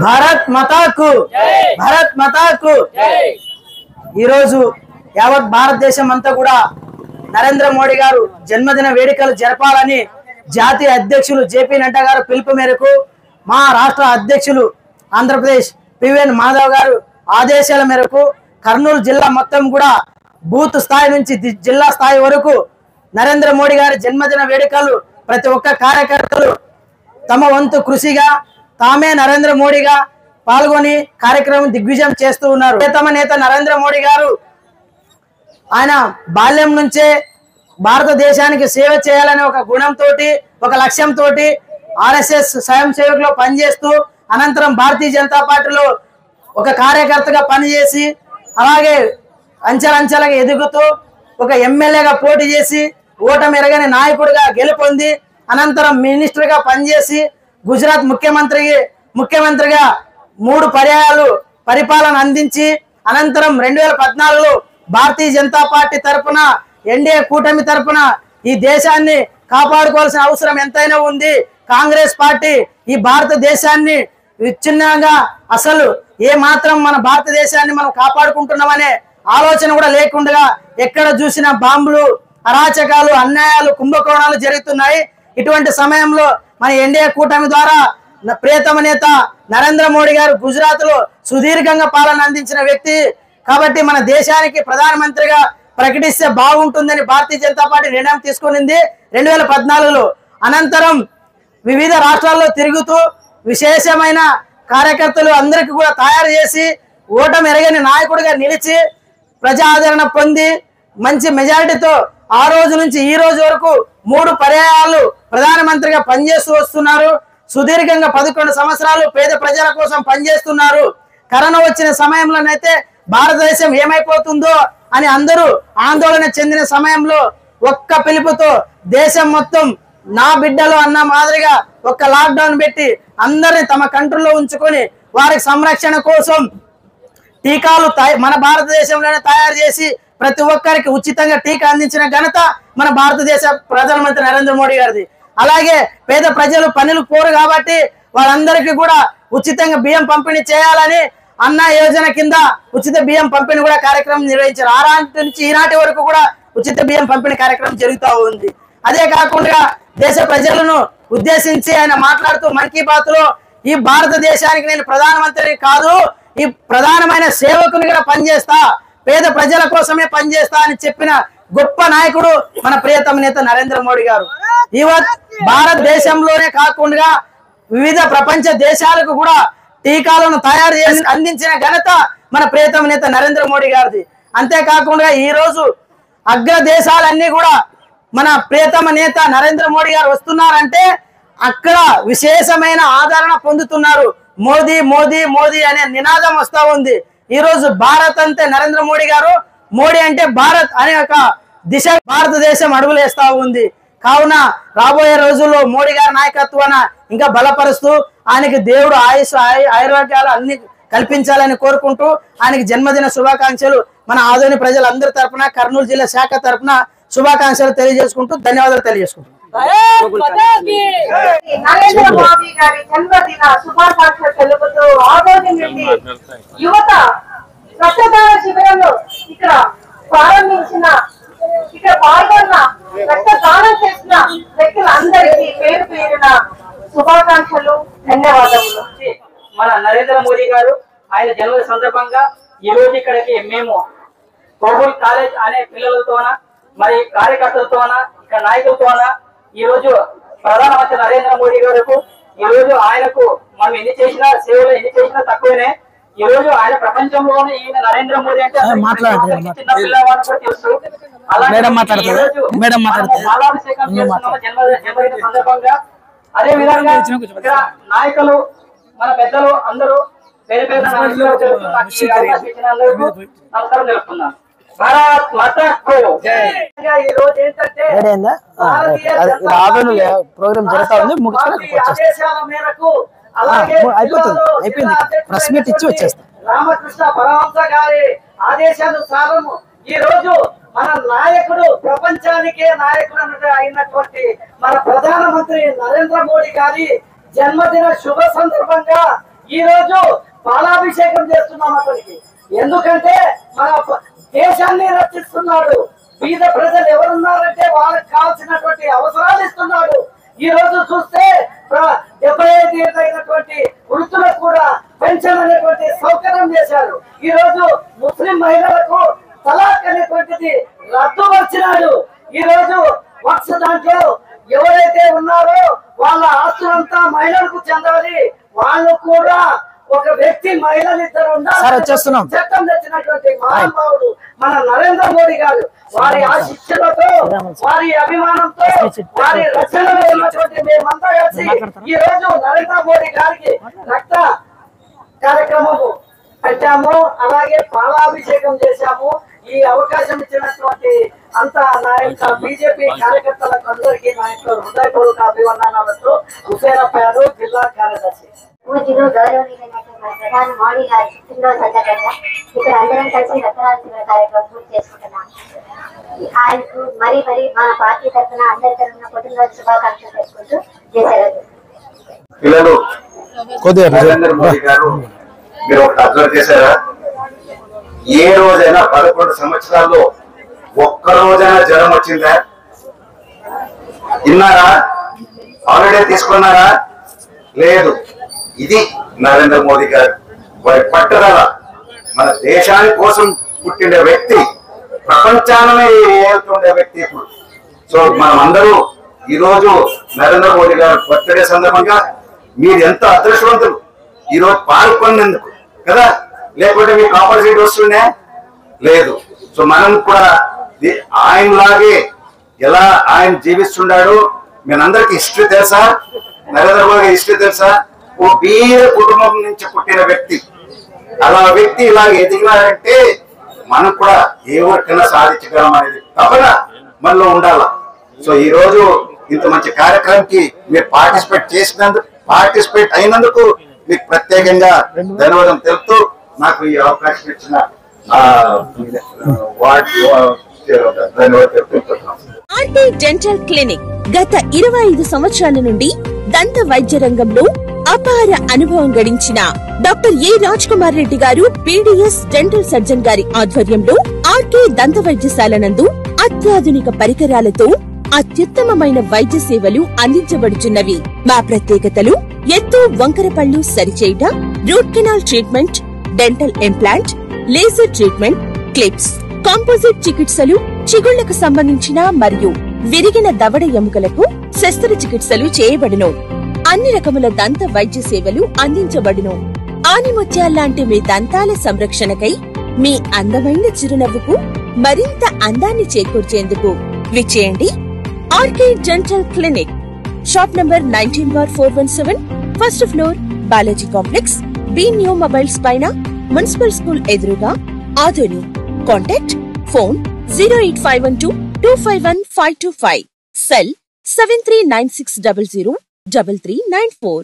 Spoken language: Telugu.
భారత్ మాతాకు భారత్ మాతాకు ఈరోజు యావత్ భారతదేశం అంతా కూడా నరేంద్ర మోడీ గారు జన్మదిన వేడుకలు జరపాలని జాతీయ అధ్యక్షులు జేపీ నడ్డా గారు పిలుపు మేరకు మా రాష్ట్ర అధ్యక్షులు ఆంధ్రప్రదేశ్ పివిఎన్ మాధవ్ గారు ఆదేశాల మేరకు కర్నూలు జిల్లా మొత్తం కూడా బూత్ స్థాయి నుంచి జిల్లా స్థాయి వరకు నరేంద్ర మోడీ గారి జన్మదిన వేడుకలు ప్రతి ఒక్క కార్యకర్తలు తమ వంతు కృషిగా తామే నరేంద్ర మోడీగా పాల్గొని కార్యక్రమం దిగ్విజయం చేస్తూ ఉన్నారు. ప్రియతమ నేత నరేంద్ర మోడీ గారు ఆయన బాల్యం నుంచే భారతదేశానికి సేవ చేయాలనే ఒక గుణంతో ఒక లక్ష్యంతో ఆర్ఎస్ఎస్ స్వయం సేవకులో పనిచేస్తూ అనంతరం భారతీయ జనతా పార్టీలో ఒక కార్యకర్తగా పనిచేసి అలాగే అంచెలంచెలుగా ఎదుగుతూ ఒక ఎమ్మెల్యేగా పోటీ చేసి ఓటమి ఎరగని నాయకుడిగా గెలుపొంది అనంతరం మినిస్టర్గా పనిచేసి గుజరాత్ ముఖ్యమంత్రిగా 3 పర్యాయాలు పరిపాలన అందించి అనంతరం 2014లో భారతీయ జనతా పార్టీ తరపున ఎన్డీఏ కూటమి తరపున ఈ దేశాన్ని కాపాడుకోవాల్సిన అవసరం ఎంతైనా ఉంది. కాంగ్రెస్ పార్టీ ఈ భారతదేశాన్ని విచ్ఛిన్నంగా అసలు ఏ మాత్రం మన భారతదేశాన్ని మనం కాపాడుకుంటున్నామనే ఆలోచన కూడా లేకుండా ఎక్కడ చూసినా బాంబులు అరాచకాలు అన్యాయాలు కుంభకోణాలు జరుగుతున్నాయి. ఇటువంటి సమయంలో మన ఎన్డీఏ కూటమి ద్వారా ప్రియతమ నేత నరేంద్ర మోడీ గారు గుజరాత్ లో సుదీర్ఘంగా పాలన అందించిన వ్యక్తి కాబట్టి మన దేశానికి ప్రధానమంత్రిగా ప్రకటిస్తే బాగుంటుందని భారతీయ జనతా పార్టీ నిర్ణయం తీసుకునింది 2014లో. అనంతరం వివిధ రాష్ట్రాల్లో తిరుగుతూ విశేషమైన కార్యకర్తలు అందరికీ కూడా తయారు చేసి ఓటమి ఎరగని నాయకుడిగా నిలిచి ప్రజా ఆదరణ పొంది మంచి మెజారిటీతో ఆ రోజు నుంచి ఈ రోజు వరకు 3 పర్యాయాలు ప్రధానమంత్రిగా పనిచేస్తూ వస్తున్నారు. సుదీర్ఘంగా 11 సంవత్సరాలు పేద ప్రజల కోసం పనిచేస్తున్నారు. కరోనా వచ్చిన సమయంలోనైతే భారతదేశం ఏమైపోతుందో అని అందరూ ఆందోళన చెందిన సమయంలో ఒక్క పిలుపుతో దేశం మొత్తం నా బిడ్డలు అన్న మాదిరిగా ఒక్క లాక్డౌన్ పెట్టి అందరిని తమ కంట్రోల్లో ఉంచుకొని వారికి సంరక్షణ కోసం టీకాలు మన భారతదేశంలోనే తయారు చేసి ప్రతి ఒక్కరికి ఉచితంగా టీకా అందించిన ఘనత మన భారతదేశ ప్రధానమంత్రి నరేంద్ర మోడీ గారిది. అలాగే పేద ప్రజలు పనులు కోరు కాబట్టి వాళ్ళందరికీ కూడా ఉచితంగా బియ్యం పంపిణీ చేయాలని అన్న యోజన కింద ఉచిత బియ్యం పంపిణీ కూడా కార్యక్రమం నిర్వహించారు. ఆ నాటి నుంచి ఈనాటి వరకు కూడా ఉచిత బియ్యం పంపిణీ కార్యక్రమం జరుగుతూ ఉంది. అదే కాకుండా దేశ ప్రజలను ఉద్దేశించి ఆయన మాట్లాడుతూ మన్ కీ బాత్ లో ఈ భారతదేశానికి నేను ప్రధానమంత్రి కాదు ఈ ప్రధానమైన సేవకునిగా పనిచేస్తా పేద ప్రజల కోసమే పనిచేస్తా అని చెప్పిన గొప్ప నాయకుడు మన ప్రియతమ నేత నరేంద్ర మోడీ గారు. భారతదేశంలోనే కాకుండా వివిధ ప్రపంచ దేశాలకు కూడా టీకాలను తయారు చేసి అందించిన ఘనత మన ప్రియతమ నేత నరేంద్ర మోడీ గారిది. అంతేకాకుండా ఈ రోజు అగ్ర దేశాలన్నీ కూడా మన ప్రియతమ నేత నరేంద్ర మోడీ గారు వస్తున్నారంటే అక్కడ విశేషమైన ఆదరణ పొందుతున్నారు. మోదీ మోదీ మోదీ అనే నినాదం వస్తూ ఉంది. ఈ రోజు భారత్ అంటే నరేంద్ర మోడీ గారు, మోడీ అంటే భారత్ అనే ఒక దిశ భారతదేశం అడుగులు వేస్తా ఉంది. కావున రాబోయే రోజుల్లో మోడీ గారి నాయకత్వాన ఇంకా బలపరుస్తూ ఆయనకి దేవుడు ఆయుష్ ఆరోగ్యాలు అన్ని కల్పించాలని కోరుకుంటూ ఆయనకి జన్మదిన శుభాకాంక్షలు మన ఆదోని ప్రజలందరి తరపున కర్నూలు జిల్లా శాఖ తరపున శుభాకాంక్షలు తెలియజేసుకుంటూ ధన్యవాదాలు తెలియజేసుకుంటున్నాను. నరేంద్ర మోదీ గారి జన్మదిన శుభాకాంక్షలు తెలుపుతూ ఆదోని నుండి యువత రక్తదాన శిబిరంలో ఇక్కడ ప్రారంభించిన ఇక్కడ పాల్గొన్న రక్తదానం చేసిన వ్యక్తులందరికీ పేరు పేరున శుభాకాంక్షలు ధన్యవాదములు. మన నరేంద్ర మోదీ గారు ఆయన జన్మదిన సందర్భంగా ఈ రోజు ఇక్కడికి మేము కోబుల్ కాలేజ్ అనే పిల్లలతోన మరి కార్యకర్తలతోన ఇక్కడ నాయకులతోన ఈ రోజు ప్రధానమంత్రి నరేంద్ర మోదీ గారికి ఈ రోజు ఆయనకు మనం ఎన్ని చేసినా సేవలు ఎన్ని చేసినా తక్కువనే. ఈ రోజు ఆయన ప్రపంచంలోనే ఈయన నరేంద్ర మోదీ అంటే చిన్న పిల్లవాడు కూడా తెలుసు. జన్మదిన సందర్భంగా అదే విధంగా ఇక్కడ నాయకులు మన పెద్దలు అందరూ పేరు పేరు నమస్కారం తెలుపుతున్నాను. భారత్ మాతాకు జై. ఈ రోజు ఏంటంటే ప్రోగ్రామ్ జరుగుతా ఉంది. ఆదేశాల మేరకు అయిపోయింది ప్రెస్ మీట్ ఇచ్చి వచ్చేస్తాం. రామకృష్ణ పరమహంస గారి ఆదేశానుసారం ఈ రోజు మన నాయకుడు ప్రపంచానికే నాయకుడు అయినటువంటి మన ప్రధానమంత్రి నరేంద్ర మోడీ గారి జన్మదిన శుభ సందర్భంగా ఈ రోజు పాలాభిషేకం చేస్తున్నాం అతనికి. ఎందుకంటే మన దేశాన్ని రక్షిస్తున్నాడు. పేద ప్రజలు ఎవరున్నారంటే వాళ్ళకి కావాల్సినటువంటి అవసరాలు ఇస్తున్నాడు. ఈ రోజు చూస్తే 75 ఏళ్ళు అయినటువంటి వృద్ధులకు కూడా పెన్షన్ అనేటువంటి సౌకర్యం చేశారు. ఈ రోజు ముస్లిం మహిళలకు తలాక్ అనేటువంటిది రద్దు వచ్చినాడు. ఈ రోజు వక్స్ దాంట్లో ఎవరైతే ఉన్నారో వాళ్ళ ఆస్తులంతా మహిళలకు చెందాలి. వాళ్ళు కూడా ఒక వ్యక్తి మహిళలు ఇద్దరు ఉండాలి చట్టం తెచ్చినటువంటి మహానుభావుడు మన నరేంద్ర మోడీ గారు. వారి ఆశిస్సులతో, వారి అభిమానంతో, వారి రచనలో ఉన్నటువంటి మేమంతా కలిసి ఈ రోజు నరేంద్ర మోడీ గారికి రక్త కార్యక్రమము పెట్టాము, అలాగే పాలాభిషేకం చేశాము. ఈ అవకాశం ఇచ్చినటువంటి అంతా నా యొక్క బీజేపీ కార్యకర్తలకు అందరికీ నా యొక్క హృదయపూర్వక అభివందనాలతో హుసేనపేట జిల్లా కార్యదర్శి. పూజలు గౌరవనీయులైనటువంటి ప్రధాని మోడీ గారి పుట్టినరోజు సందర్భంగా ఇక్కడ అందరం కలిసి రక్తదాన కార్యక్రమం పూర్తి చేసుకుంటున్నాం. ఆయనకు మరీ మన పార్టీ తరఫున అందరి తరఫున పుట్టినరోజు శుభాకాంక్షలు తెలుసుకుంటూ చేశారు. పిల్లలు నరేంద్ర మోడీ గారు మీరు ఒకటి అబ్జర్వ్ చేశారా? ఏ రోజైనా 11 సంవత్సరాల్లో ఒక్క రోజైనా జ్వరం వచ్చిందా? విన్నారా? హాలిడే తీసుకున్నారా? లేదు. ఇది నరేంద్ర మోదీ గారు వారి పట్టుదల. మన దేశాని కోసం పుట్టిన వ్యక్తి, ప్రపంచాన్ని ఏలుతుండే వ్యక్తి ఇప్పుడు. సో మనం అందరూ ఈ రోజు నరేంద్ర మోదీ గారు బర్త్డే సందర్భంగా మీరు ఎంత అదృష్టవంతులు ఈ రోజు పాల్గొన్నందుకు కదా, లేకపోతే మీకు ఆపర్చునిటీ వస్తుండే లేదు. సో మనం కూడా ఆయనలాగే ఎలా ఆయన జీవిస్తున్నాడు మీరందరికి హిస్టరీ తెలుసా? నరేంద్ర మోదీ హిస్టరీ తెలుసా? ఓ బీద కుటుంబం నుంచి పుట్టిన వ్యక్తి. అలా వ్యక్తి ఇలా ఎదిగినారంటే మనం కూడా ఏ వర్కైనా సాధించగలం అనేది తపన మనలో ఉండాల. సో ఈ రోజు ఇంత మంచి కార్యక్రమానికి మీరు పార్టిసిపేట్ అయినందుకు మీకు ప్రత్యేకంగా ధన్యవాదం తెలుపుతూ నాకు ఈ అవకాశం ఇచ్చిన ఆర్టీ డెంటల్ క్లినిక్ గత 25 సంవత్సరాల నుండి దంత వైద్య రంగంలో అపార అనుభవం గడించిన డాక్టర్ ఏ రాజ్ కుమార్ రెడ్డి గారు పీడీఎస్ డెంటల్ సర్జన్ గారి ఆధ్వర్యంలో ఆర్కే దంత వైద్యశాల నందు అత్యాధునిక పరికరాలతో అత్యుత్తమమైన వైద్య సేవలు అందించబడుచున్నవి. మా ప్రత్యేకతలు ఎత్తు వంకర పళ్ళు సరిచేయుట, root canal treatment, dental implant, laser treatment, clips, composite చికిత్సలు, చిగుళ్లకు సంబంధించిన మరియు విరిగిన దవడ ఎముకలకు శస్త్రచికిత్సలు చేయబడును. అన్ని రకముల దంత వైద్య సేవలు అందించబడును. ఆనిముత్యాల్లాంటి మీ దంతాల సంరక్షణకై మీ అందమైన చిరునవ్వుకు మరింత అందాన్ని చేకూర్చేందుకు విచ్చేయండి R K dental clinic. Shop number 19/417, first floor, Balaji complex, B new mobiles పైన, మున్సిపల్ స్కూల్ ఎదురుగా, ఆదోని. Contact phone 08512251525, cell 7396003394.